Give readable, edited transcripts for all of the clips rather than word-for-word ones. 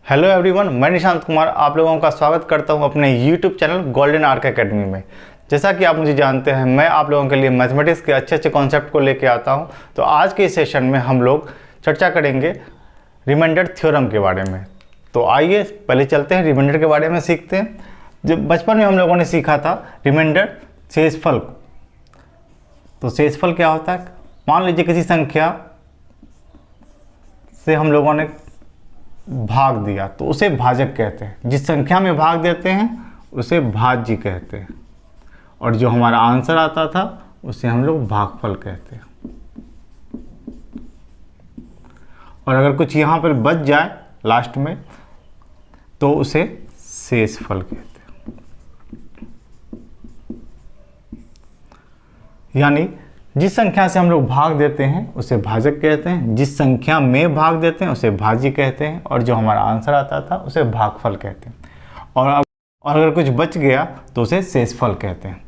Hello everyone, मैं निशांत कुमार आप लोगों का स्वागत करता हूं अपने YouTube channel golden arc academy में। जैसा कि आप मुझे जानते हैं, मैं आप लोगों के लिए मैथमेटिक्स के अच्छे कॉन्सेप्ट को लेके आता हूं। तो आज के सेशन में हम लोग चर्चा करेंगे रिमाइंडर थ्योरम के बारे में। तो आइए पहले चलते हैं, रिमाइंडर के बारे में सीखते हैं। जब बचपन में हम लोगों ने सीखा था रिमाइंडर शेषफल। तो शेषफल क्या होता है? मान लीजिए किसी संख्या से हम लोगों ने भाग दिया तो उसे भाजक कहते हैं। जिस संख्या में भाग देते हैं उसे भाज्य कहते हैं, और जो हमारा आंसर आता था उसे हम लोग भागफल कहते हैं। और अगर कुछ यहाँ पर बच जाए लास्ट में तो उसे शेषफल कहते हैं। यानी जिस संख्या से हम लोग भाग देते हैं उसे भाजक कहते हैं, जिस संख्या में भाग देते हैं उसे भाज्य कहते हैं, और जो हमारा आंसर आता था उसे भागफल कहते हैं। और अगर कुछ बच गया तो उसे शेषफल कहते हैं।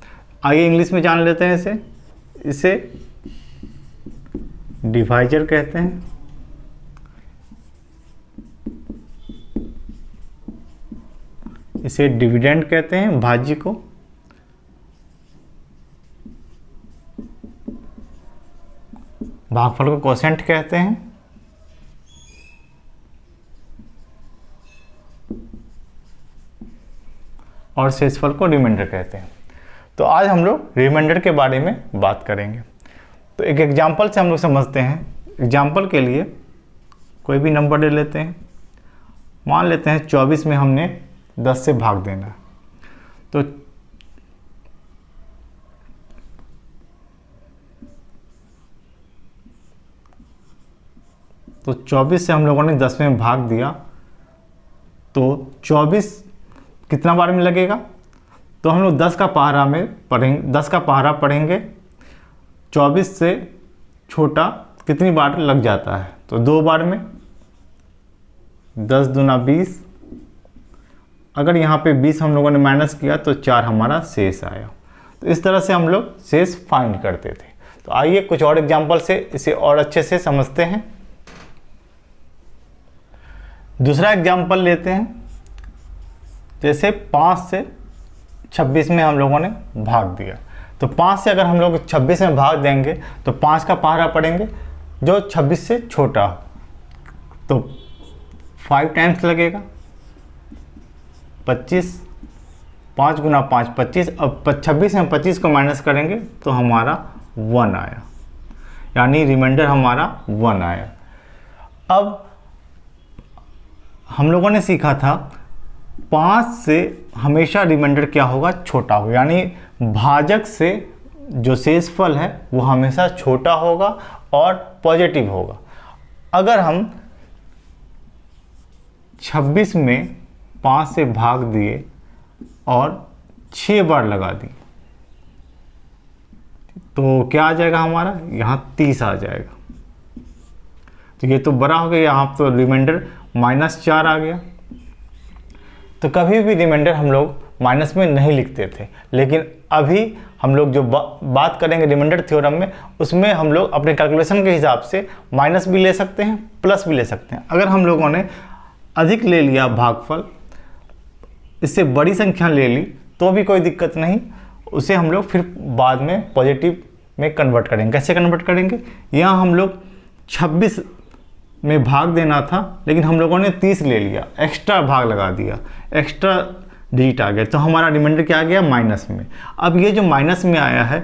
आइए इंग्लिश में जान लेते हैं इसे डिवाइजर कहते हैं, इसे डिविडेंड कहते हैं भाज्य को, भागफल को कोशेंट कहते हैं, और शेषफल को रिमाइंडर कहते हैं। तो आज हम लोग रिमाइंडर के बारे में बात करेंगे। तो एक एग्जाम्पल से हम लोग समझते हैं। एग्जाम्पल के लिए कोई भी नंबर ले लेते हैं। मान लेते हैं 24 में हमने 10 से भाग देना। तो 24 से हम लोगों ने 10 में भाग दिया तो 24 कितना बार में लगेगा? तो हम लोग 10 का पहाड़ा पढ़ेंगे। 24 से छोटा कितनी बार लग जाता है? तो 2 बार में। 10 दूना 20। अगर यहाँ पे 20 हम लोगों ने माइनस किया तो 4 हमारा शेष आया। तो इस तरह से हम लोग शेष फाइंड करते थे। तो आइए कुछ और एग्जाम्पल से इसे और अच्छे से समझते हैं। दूसरा एग्जाम्पल लेते हैं। जैसे 5 से 26 में हम लोगों ने भाग दिया। तो 5 से अगर हम लोग 26 में भाग देंगे तो 5 का पहाड़ा पढ़ेंगे जो 26 से छोटा हो। तो 5 टाइम्स लगेगा 25। 5 गुना 5 25। अब 26 में 25 को माइनस करेंगे तो हमारा 1 आया, यानी रिमाइंडर हमारा 1 आया। अब हम लोगों ने सीखा था 5 से हमेशा रिमाइंडर क्या होगा? छोटा होगा, यानी भाजक से जो शेषफल है वो हमेशा छोटा होगा और पॉजिटिव होगा। अगर हम 26 में 5 से भाग दिए और 6 बार लगा दी तो क्या आ जाएगा हमारा? यहाँ 30 आ जाएगा। तो ये तो बड़ा हो गया, यहाँ तो रिमाइंडर -4 आ गया। तो कभी भी रिमाइंडर हम लोग माइनस में नहीं लिखते थे, लेकिन अभी हम लोग जो बात करेंगे रिमाइंडर थ्योरम में, उसमें हम लोग अपने कैलकुलेशन के हिसाब से माइनस भी ले सकते हैं, प्लस भी ले सकते हैं। अगर हम लोगों ने अधिक ले लिया भागफल, इससे बड़ी संख्या ले ली तो भी कोई दिक्कत नहीं, उसे हम लोग फिर बाद में पॉजिटिव में कन्वर्ट करेंगे। कैसे कन्वर्ट करेंगे? यहाँ हम लोग 26 में भाग देना था, लेकिन हम लोगों ने 30 ले लिया, एक्स्ट्रा भाग लगा दिया, एक्स्ट्रा डिजिट आ गया, तो हमारा रिमाइंडर क्या आ गया? माइनस में। अब ये जो माइनस में आया है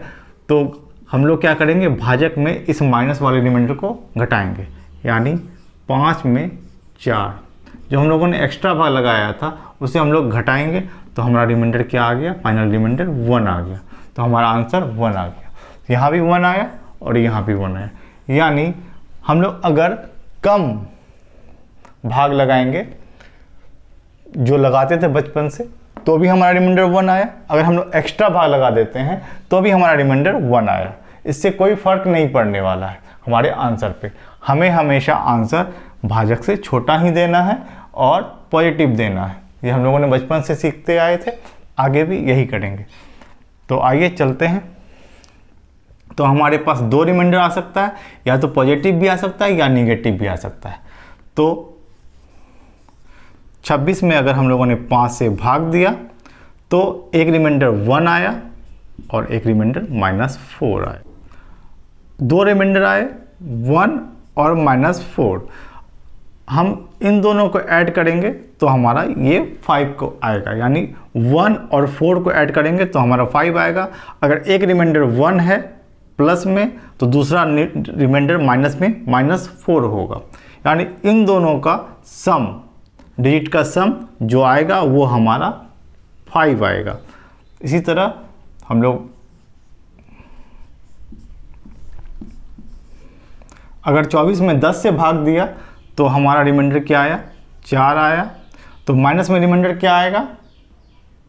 तो हम लोग क्या करेंगे? भाजक में इस माइनस वाले रिमाइंडर को घटाएंगे, यानी 5 में 4 जो हम लोगों ने एक्स्ट्रा भाग लगाया था उसे हम लोग घटाएंगे, तो हमारा रिमाइंडर क्या आ गया? फाइनल रिमाइंडर 1 आ गया। तो हमारा आंसर 1 आ गया। यहाँ भी 1 आया और यहाँ भी 1 आया। यानी हम लोग अगर कम भाग लगाएंगे जो लगाते थे बचपन से तो भी हमारा रिमाइंडर 1 आया। अगर हम लोग एक्स्ट्रा भाग लगा देते हैं तो भी हमारा रिमाइंडर 1 आया। इससे कोई फर्क नहीं पड़ने वाला है हमारे आंसर पे। हमें हमेशा आंसर भाजक से छोटा ही देना है और पॉजिटिव देना है। ये हम लोगों ने बचपन से सीखते आए थे, आगे भी यही करेंगे। तो आइए चलते हैं। तो हमारे पास 2 रिमाइंडर आ सकता है, या तो पॉजिटिव भी आ सकता है या निगेटिव भी आ सकता है। तो 26 में अगर हम लोगों ने 5 से भाग दिया तो एक रिमाइंडर 1 आया और एक रिमाइंडर -4 आया। दो रिमाइंडर आए 1 और -4। हम इन दोनों को ऐड करेंगे तो हमारा ये 5 को आएगा, यानी 1 और 4 को ऐड करेंगे तो हमारा 5 आएगा। अगर एक रिमाइंडर 1 है प्लस में तो दूसरा रिमाइंडर माइनस में -4 होगा, यानी इन दोनों का सम, डिजिट का सम जो आएगा वो हमारा 5 आएगा। इसी तरह हम लोग अगर 24 में 10 से भाग दिया तो हमारा रिमाइंडर क्या आया, 4 आया। तो माइनस में रिमाइंडर क्या आएगा,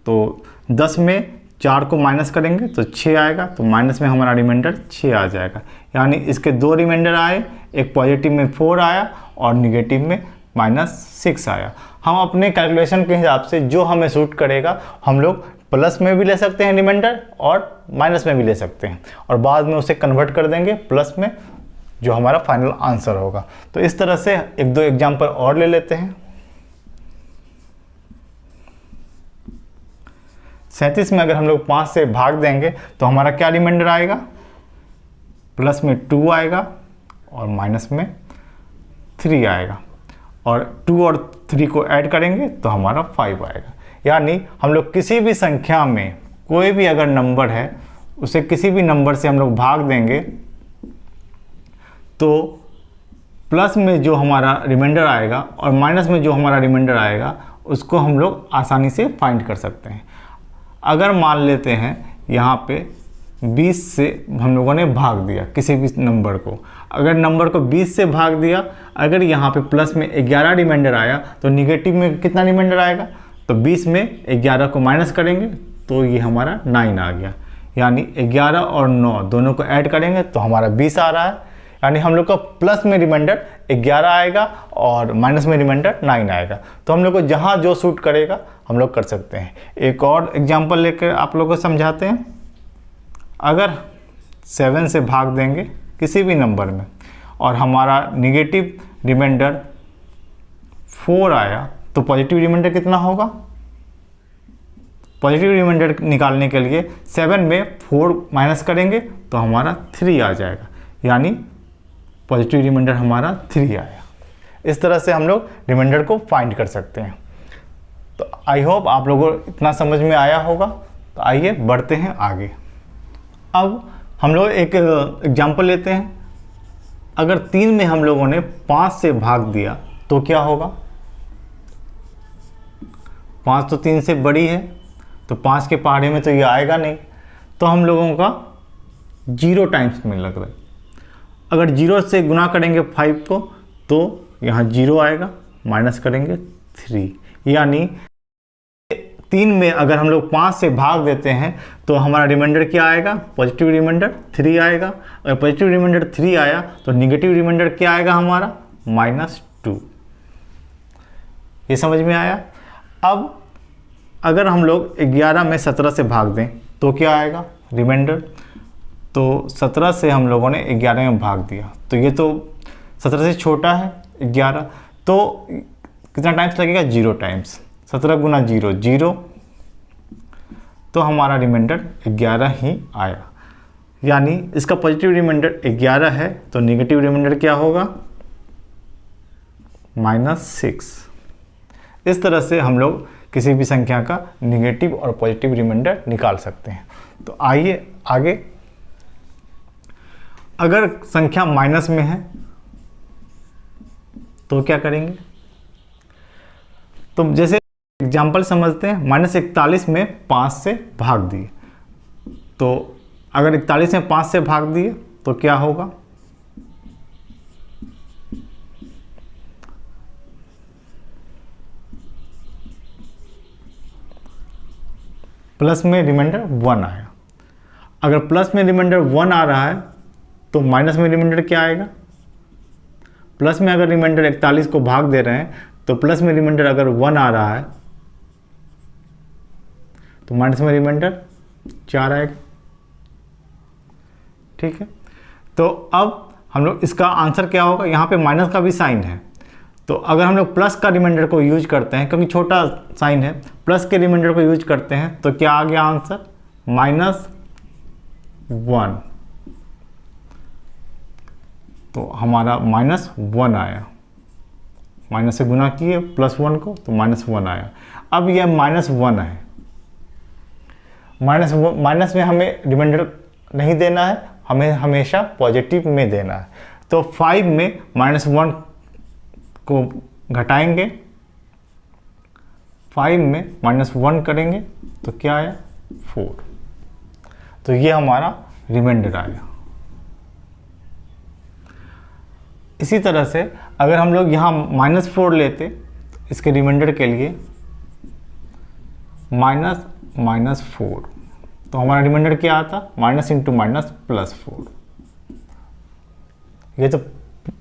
तो 10 में 4 को माइनस करेंगे तो 6 आएगा, तो माइनस में हमारा रिमाइंडर 6 आ जाएगा। यानी इसके दो रिमाइंडर आए, एक पॉजिटिव में 4 आया और निगेटिव में -6 आया। हम अपने कैलकुलेशन के हिसाब से जो हमें सूट करेगा हम लोग प्लस में भी ले सकते हैं रिमाइंडर और माइनस में भी ले सकते हैं, और बाद में उसे कन्वर्ट कर देंगे प्लस में, जो हमारा फाइनल आंसर होगा। तो इस तरह से एक दो एग्जाम्पल और ले लेते हैं। 37 में अगर हम लोग 5 से भाग देंगे तो हमारा क्या रिमाइंडर आएगा, प्लस में 2 आएगा और माइनस में 3 आएगा, और 2 और 3 को ऐड करेंगे तो हमारा 5 आएगा। यानी हम लोग किसी भी संख्या में कोई भी अगर नंबर है उसे किसी भी नंबर से हम लोग भाग देंगे तो प्लस में जो हमारा रिमाइंडर आएगा और माइनस में जो हमारा रिमाइंडर आएगा उसको हम लोग आसानी से फाइंड कर सकते हैं। अगर मान लेते हैं यहाँ पे 20 से हम लोगों ने भाग दिया किसी भी नंबर को, अगर नंबर को 20 से भाग दिया, अगर यहाँ पे प्लस में 11 रिमाइंडर आया तो निगेटिव में कितना रिमाइंडर आएगा, तो 20 में 11 को माइनस करेंगे तो ये हमारा 9 आ गया। यानी 11 और 9 दोनों को ऐड करेंगे तो हमारा 20 आ रहा है। यानी हम लोग का प्लस में रिमाइंडर 11 आएगा और माइनस में रिमाइंडर 9 आएगा। तो हम लोग को जहाँ जो सूट करेगा हम लोग कर सकते हैं। एक और एग्जांपल लेकर आप लोगों को समझाते हैं। अगर 7 से भाग देंगे किसी भी नंबर में और हमारा निगेटिव रिमाइंडर 4 आया तो पॉजिटिव रिमाइंडर कितना होगा, पॉजिटिव रिमाइंडर निकालने के लिए 7 में 4 माइनस करेंगे तो हमारा 3 आ जाएगा। यानी पॉजिटिव रिमाइंडर हमारा 3 आया। इस तरह से हम लोग रिमाइंडर को फाइंड कर सकते हैं। तो आई होप आप लोगों को इतना समझ में आया होगा। तो आइए बढ़ते हैं आगे। अब हम लोग एक एग्जांपल लेते हैं। अगर 3 में हम लोगों ने 5 से भाग दिया तो क्या होगा, 5 तो 3 से बड़ी है तो 5 के पहाड़े में तो ये आएगा नहीं, तो हम लोगों का 0 टाइम्स में लग रहा है। अगर 0 से गुना करेंगे 5 को तो यहाँ 0 आएगा, माइनस करेंगे 3। यानी 3 में अगर हम लोग 5 से भाग देते हैं तो हमारा रिमाइंडर क्या आएगा, पॉजिटिव रिमाइंडर 3 आएगा। अगर पॉजिटिव रिमाइंडर 3 आया तो निगेटिव रिमाइंडर क्या आएगा हमारा, -2। ये समझ में आया। अब अगर हम लोग 11 में 17 से भाग दें तो क्या आएगा रिमाइंडर, तो 17 से हम लोगों ने 11 में भाग दिया तो ये तो 17 से छोटा है 11, तो कितना टाइम्स लगेगा, 0 टाइम्स। 17 गुना 0 0, तो हमारा रिमाइंडर 11 ही आया। यानी इसका पॉजिटिव रिमाइंडर 11 है तो नेगेटिव रिमाइंडर क्या होगा, -6। इस तरह से हम लोग किसी भी संख्या का नेगेटिव और पॉजिटिव रिमाइंडर निकाल सकते हैं। तो आइए आगे। अगर संख्या माइनस में है तो क्या करेंगे, तो जैसे एग्जाम्पल समझते हैं। -41 में 5 से भाग दिए, तो अगर 41 में 5 से भाग दिए तो क्या होगा, प्लस में रिमाइंडर 1 आया। अगर प्लस में रिमाइंडर 1 आ रहा है तो माइनस में रिमाइंडर क्या आएगा, प्लस में अगर रिमाइंडर 41 को भाग दे रहे हैं तो प्लस में रिमाइंडर अगर 1 आ रहा है तो माइनस में रिमाइंडर 4 आएगा। ठीक है, तो अब हम लोग इसका आंसर क्या होगा, यहाँ पे माइनस का भी साइन है तो अगर हम लोग प्लस का रिमाइंडर को यूज करते हैं, क्योंकि छोटा साइन है, प्लस के रिमाइंडर को यूज करते हैं, तो क्या आ गया आंसर? -1। तो हमारा -1 आया, माइनस से गुना किए +1 को, तो -1 आया। अब यह -1 है, माइनस में हमें रिमाइंडर नहीं देना है, हमें हमेशा पॉजिटिव में देना है। तो 5 में -1 को घटाएंगे, 5 में -1 करेंगे तो क्या आया? 4। तो ये हमारा रिमाइंडर आया। इसी तरह से अगर हम लोग यहाँ -4 लेते इसके रिमाइंडर के लिए, -4, तो हमारा रिमाइंडर क्या आता? Minus into minus +4। ये तो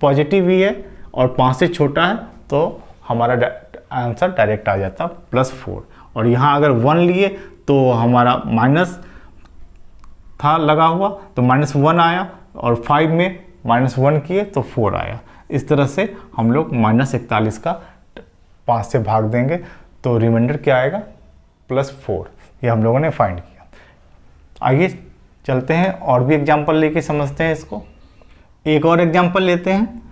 पॉजिटिव ही है और 5 से छोटा है, तो हमारा आंसर डायरेक्ट आ जाता +4। और यहाँ अगर 1 लिए तो हमारा माइनस था लगा हुआ, तो -1 आया, और 5 में -1 किए तो 4 आया। इस तरह से हम लोग -41 का 5 से भाग देंगे, तो रिमाइंडर क्या आएगा? +4। ये हम लोगों ने फाइंड किया। आइए चलते हैं और भी एग्जाम्पल लेके समझते हैं इसको। एक और एग्जाम्पल लेते हैं।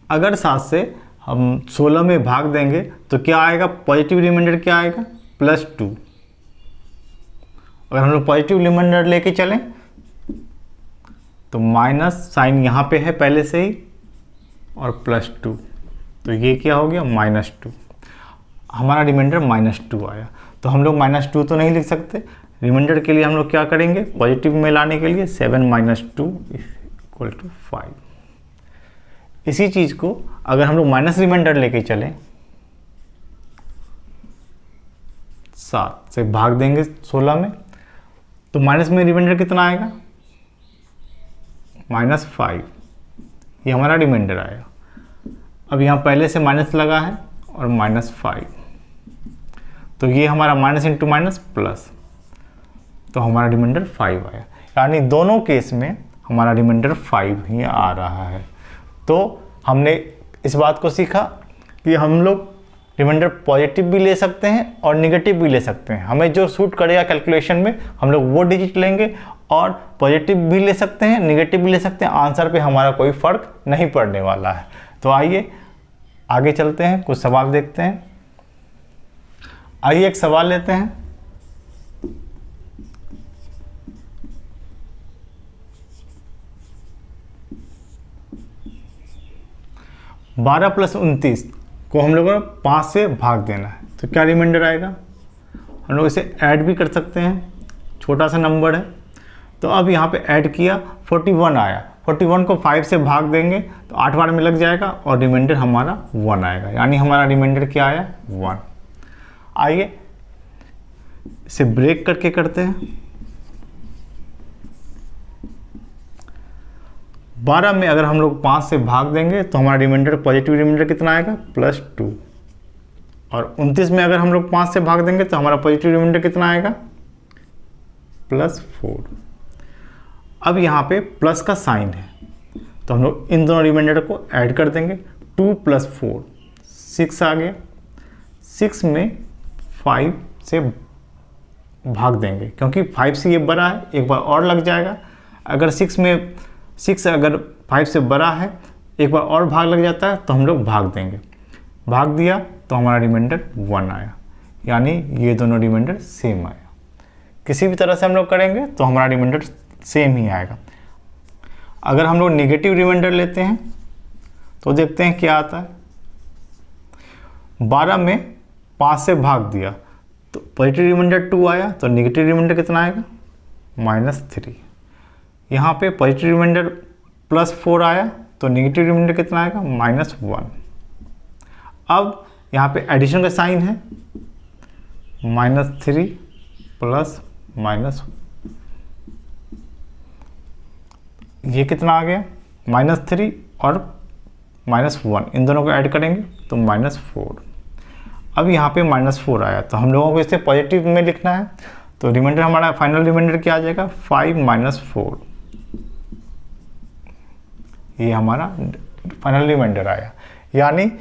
अगर 7 से हम 16 में भाग देंगे तो क्या आएगा? पॉजिटिव रिमाइंडर क्या आएगा? +2। अगर हम लोग पॉजिटिव रिमाइंडर लेके चलें तो माइनस साइन यहाँ पे है पहले से ही, और +2, तो ये क्या हो गया? -2। हमारा रिमाइंडर -2 आया। तो हम लोग -2 तो नहीं लिख सकते, रिमाइंडर के लिए हम लोग क्या करेंगे? पॉजिटिव में लाने के लिए 7 - 2 = 5। इसी चीज़ को अगर हम लोग माइनस रिमाइंडर लेके चलें, 7 से भाग देंगे 16 में, तो माइनस में रिमाइंडर कितना आएगा? -5। ये हमारा रिमाइंडर आया। अब यहाँ पहले से माइनस लगा है और -5, तो ये हमारा माइनस इंटू माइनस प्लस, तो हमारा रिमाइंडर 5 आया। यानी दोनों केस में हमारा रिमाइंडर 5 ही आ रहा है। तो हमने इस बात को सीखा कि हम लोग रिमाइंडर पॉजिटिव भी ले सकते हैं और नेगेटिव भी ले सकते हैं। हमें जो सूट करेगा कैलकुलेशन में हम लोग वो डिजिट लेंगे, और पॉजिटिव भी ले सकते हैं, नेगेटिव भी ले सकते हैं। आंसर पे हमारा कोई फ़र्क नहीं पड़ने वाला है। तो आइए आगे चलते हैं, कुछ सवाल देखते हैं। आइए एक सवाल लेते हैं। बारह + 29 को हम लोगों को 5 से भाग देना है, तो क्या रिमाइंडर आएगा? हम लोग इसे ऐड भी कर सकते हैं, छोटा सा नंबर है। तो अब यहाँ पे ऐड किया, 41 आया। 41 को 5 से भाग देंगे तो 8 बार में लग जाएगा, और रिमाइंडर हमारा 1 आएगा। यानी हमारा रिमाइंडर क्या आया? 1। आइए इसे ब्रेक करके करते हैं। 12 में अगर हम लोग 5 से भाग देंगे तो हमारा रिमाइंडर, पॉजिटिव रिमाइंडर कितना आएगा? +2। और 29 में अगर हम लोग 5 से भाग देंगे तो हमारा पॉजिटिव रिमाइंडर कितना आएगा? +4। अब यहाँ पे प्लस का साइन है, तो हम लोग इन दोनों रिमाइंडर को ऐड कर देंगे। 2 + 4 6 आ गया। 6 में 5 से भाग देंगे, क्योंकि 5 से ये बड़ा है, एक बार और लग जाएगा। अगर 6 अगर 5 से बड़ा है, एक बार और भाग लग जाता है, तो हम लोग भाग देंगे। भाग दिया तो हमारा रिमाइंडर 1 आया। यानी ये दोनों रिमाइंडर सेम आया। किसी भी तरह से हम लोग करेंगे तो हमारा रिमाइंडर सेम ही आएगा। अगर हम लोग नेगेटिव रिमाइंडर लेते हैं तो देखते हैं क्या आता है। 12 में 5 से भाग दिया तो पॉजिटिव रिमाइंडर 2 आया, तो नेगेटिव रिमाइंडर कितना आएगा? -3। यहाँ पे पॉजिटिव रिमाइंडर +4 आया, तो नेगेटिव रिमाइंडर कितना आएगा? -1। अब यहाँ पे एडिशन का साइन है, -3 + -1, ये कितना आ गया? -3 और -1, इन दोनों को ऐड करेंगे तो -4। अब यहाँ पे -4 आया, तो हम लोगों को इसे पॉजिटिव में लिखना है। तो रिमाइंडर, हमारा फाइनल रिमाइंडर क्या आ जाएगा? 5 - 4। ये हमारा फाइनल रिमाइंडर आया। यानी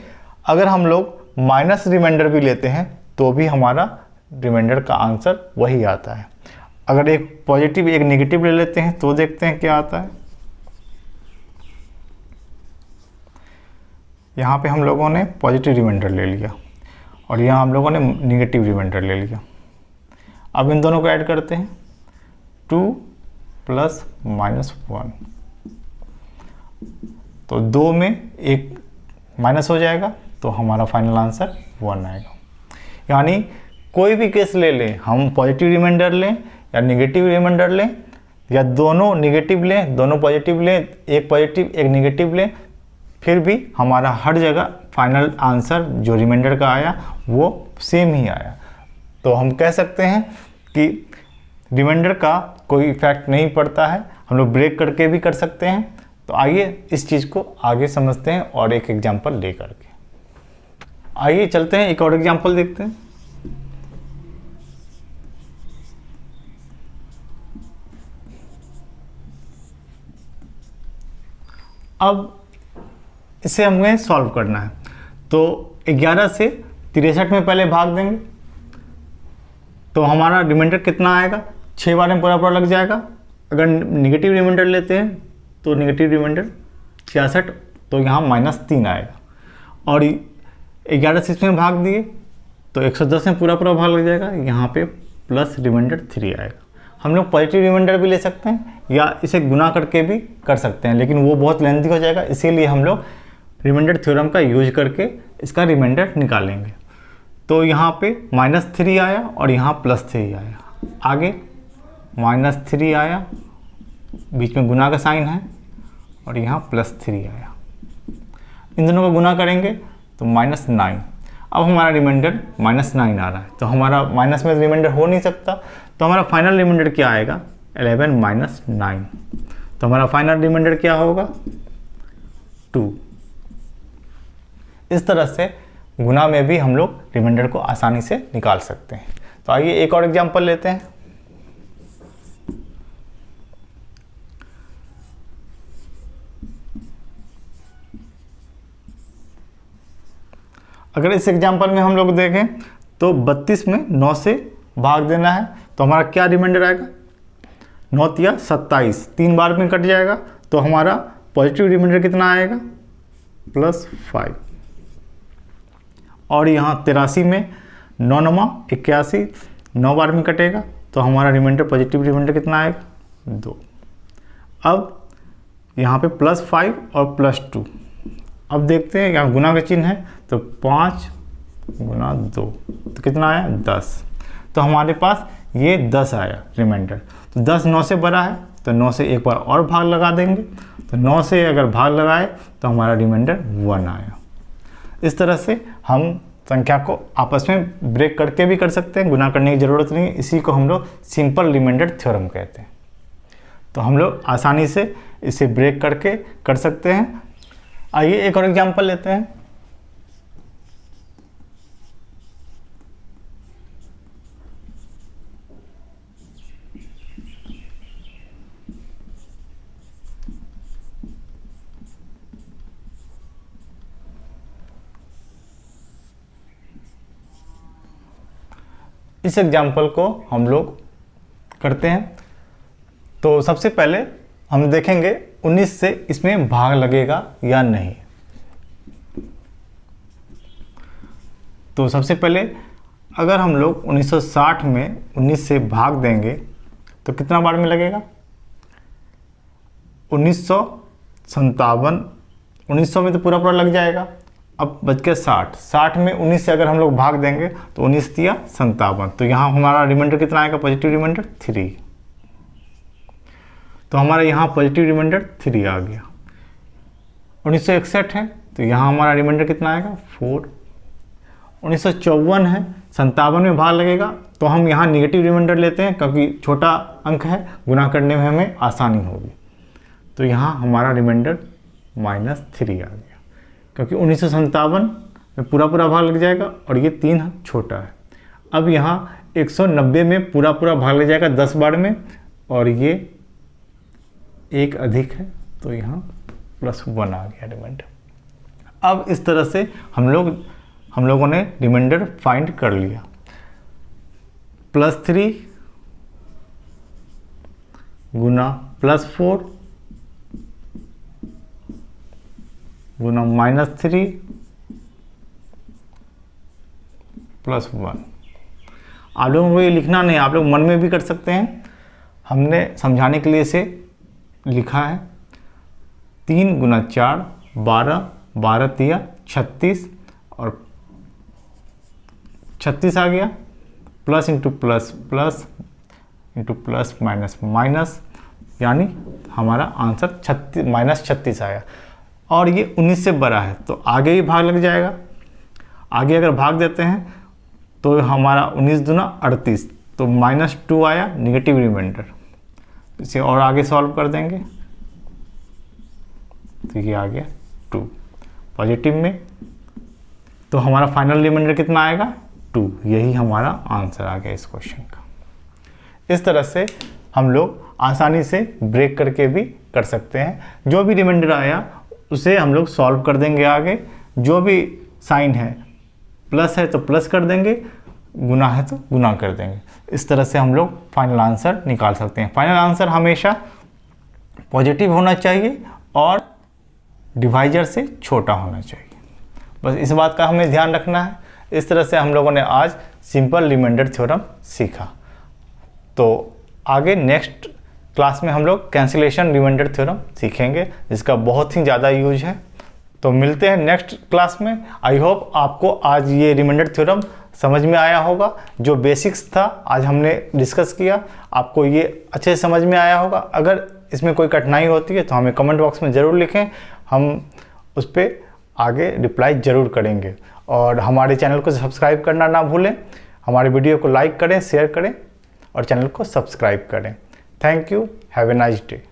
अगर हम लोग माइनस रिमाइंडर भी लेते हैं तो भी हमारा रिमाइंडर का आंसर वही आता है। अगर एक पॉजिटिव एक नेगेटिव ले लेते हैं तो देखते हैं क्या आता है। यहाँ पे हम लोगों ने पॉजिटिव रिमाइंडर ले लिया और यहाँ हम लोगों ने नेगेटिव रिमाइंडर ले लिया। अब इन दोनों को ऐड करते हैं, 2 + -1, तो 2 में एक माइनस हो जाएगा तो हमारा फाइनल आंसर 1 आएगा। यानी कोई भी केस ले लें, हम पॉजिटिव रिमाइंडर लें या नेगेटिव रिमाइंडर लें या दोनों नेगेटिव लें दोनों पॉजिटिव लें, एक पॉजिटिव एक नेगेटिव लें, फिर भी हमारा हर जगह फाइनल आंसर जो रिमाइंडर का आया वो सेम ही आया। तो हम कह सकते हैं कि रिमाइंडर का कोई इफेक्ट नहीं पड़ता है, हम लोग ब्रेक करके भी कर सकते हैं। तो आइए इस चीज़ को आगे समझते हैं और एक एग्जांपल ले करके। आइए चलते हैं एक और एग्जांपल देखते हैं। अब इसे हमें सॉल्व करना है, तो 11 से 63 में पहले भाग देंगे तो हमारा रिमाइंडर कितना आएगा, 6 बार में पूरा लग जाएगा। अगर निगेटिव रिमाइंडर लेते हैं तो निगेटिव रिमाइंडर 66, तो यहाँ -3 आएगा। और 11 से इसमें भाग दिए तो 110 में पूरा भाग लग जाएगा, यहाँ पे प्लस रिमाइंडर 3 आएगा। हम लोग पॉजिटिव रिमाइंडर भी ले सकते हैं या इसे गुना करके भी कर सकते हैं, लेकिन वो बहुत लेंथी हो जाएगा, इसीलिए हम लोग रिमाइंडर थ्योरम का यूज करके इसका रिमाइंडर निकालेंगे। तो यहाँ पे -3 आया और यहाँ +3 आया, आगे -3 आया, बीच में गुना का साइन है और यहाँ +3 आया। इन दोनों को गुना करेंगे तो -9। अब हमारा रिमाइंडर -9 आ रहा है, तो हमारा माइनस में रिमाइंडर हो नहीं सकता, तो हमारा फाइनल रिमाइंडर क्या आएगा, 11 - 9। तो हमारा फाइनल रिमाइंडर क्या होगा, 2। इस तरह से गुना में भी हम लोग रिमाइंडर को आसानी से निकाल सकते हैं। तो आइए एक और एग्जांपल लेते हैं। अगर इस एग्जांपल में हम लोग देखें तो 32 में 9 से भाग देना है, तो हमारा क्या रिमाइंडर आएगा, 9 × 27, 3 बार में कट जाएगा, तो हमारा पॉजिटिव रिमाइंडर कितना आएगा, +5। और यहाँ 83 में 9 × 9 81, 9 बार में कटेगा, तो हमारा रिमाइंडर पॉजिटिव रिमाइंडर कितना आएगा, 2। अब यहाँ पे +5 और +2। अब देखते हैं यहाँ गुना का चिन्ह है, तो 5 × 2 तो कितना आया, 10। तो हमारे पास ये 10 आया रिमाइंडर। तो 10 9 से बड़ा है, तो 9 से एक बार और भाग लगा देंगे, तो 9 से अगर भाग लगाए तो हमारा रिमाइंडर 1 आया। इस तरह से हम संख्या को आपस में ब्रेक करके भी कर सकते हैं, गुना करने की ज़रूरत नहीं है। इसी को हम लोग सिंपल रिमाइंडर थ्योरम कहते हैं। तो हम लोग आसानी से इसे ब्रेक करके कर सकते हैं। आइए एक और एग्जांपल लेते हैं। इस एग्जाम्पल को हम लोग करते हैं। तो सबसे पहले हम देखेंगे 19 से इसमें भाग लगेगा या नहीं। तो सबसे पहले अगर हम लोग 1960 में 19 से भाग देंगे तो कितना बार में लगेगा, 1957 में तो पूरा लग जाएगा। अब बच के 60 में 19 से अगर हम लोग भाग देंगे तो 19 × 57, तो यहाँ हमारा रिमाइंडर कितना आएगा, पॉजिटिव रिमाइंडर 3। तो हमारा यहाँ पॉजिटिव रिमाइंडर 3 आ गया। 1961 है तो यहाँ हमारा रिमाइंडर कितना आएगा, 4। 1954 है, 57 में भाग लगेगा, तो हम यहाँ निगेटिव रिमाइंडर लेते हैं क्योंकि छोटा अंक है, गुना करने में हमें आसानी होगी। तो यहाँ हमारा रिमाइंडर -3 आ गया, क्योंकि 1957 में पूरा भाग लग जाएगा और ये 3 छोटा है। अब यहाँ 190 में पूरा भाग लग जाएगा 10 बार में, और ये 1 अधिक है, तो यहाँ प्लस 1 आ गया रिमाइंडर। अब इस तरह से हम लोगों ने रिमाइंडर फाइंड कर लिया। +3 गुना +4 गुना -3 +1। आप लोगों को ये लिखना नहीं, आप लोग मन में भी कर सकते हैं। हमने समझाने के लिए इसे लिखा है। 3 गुना 4 12, 12 तिया 36 और 36 आ गया। Plus into plus plus into plus minus minus, यानी हमारा आंसर -36 आया। और ये 19 से बड़ा है तो आगे ही भाग लग जाएगा। आगे अगर भाग देते हैं तो हमारा 19 दूना 38, तो -2 आया निगेटिव रिमाइंडर। इसे और आगे सॉल्व कर देंगे तो ये आ गया 2 पॉजिटिव में। तो हमारा फाइनल रिमाइंडर कितना आएगा? 2। यही हमारा आंसर आ गया इस क्वेश्चन का। इस तरह से हम लोग आसानी से ब्रेक करके भी कर सकते हैं। जो भी रिमाइंडर आया उसे हम लोग सॉल्व कर देंगे आगे। जो भी साइन है, प्लस है तो प्लस कर देंगे, गुना है तो गुना कर देंगे। इस तरह से हम लोग फाइनल आंसर निकाल सकते हैं। फाइनल आंसर हमेशा पॉजिटिव होना चाहिए और डिवाइजर से छोटा होना चाहिए। बस इस बात का हमें ध्यान रखना है। इस तरह से हम लोगों ने आज सिंपल रिमाइंडर थ्योरम सीखा। तो आगे नेक्स्ट क्लास में हम लोग कैंसिलेशन रिमाइंडर थ्योरम सीखेंगे, जिसका बहुत ही ज़्यादा यूज है। तो मिलते हैं नेक्स्ट क्लास में। आई होप आपको आज ये रिमाइंडर थ्योरम समझ में आया होगा। जो बेसिक्स था आज हमने डिस्कस किया, आपको ये अच्छे से समझ में आया होगा। अगर इसमें कोई कठिनाई होती है तो हमें कमेंट बॉक्स में ज़रूर लिखें, हम उस पर आगे रिप्लाई ज़रूर करेंगे। और हमारे चैनल को सब्सक्राइब करना ना भूलें। हमारे वीडियो को लाइक करें, शेयर करें और चैनल को सब्सक्राइब करें। Thank you. Have a nice day.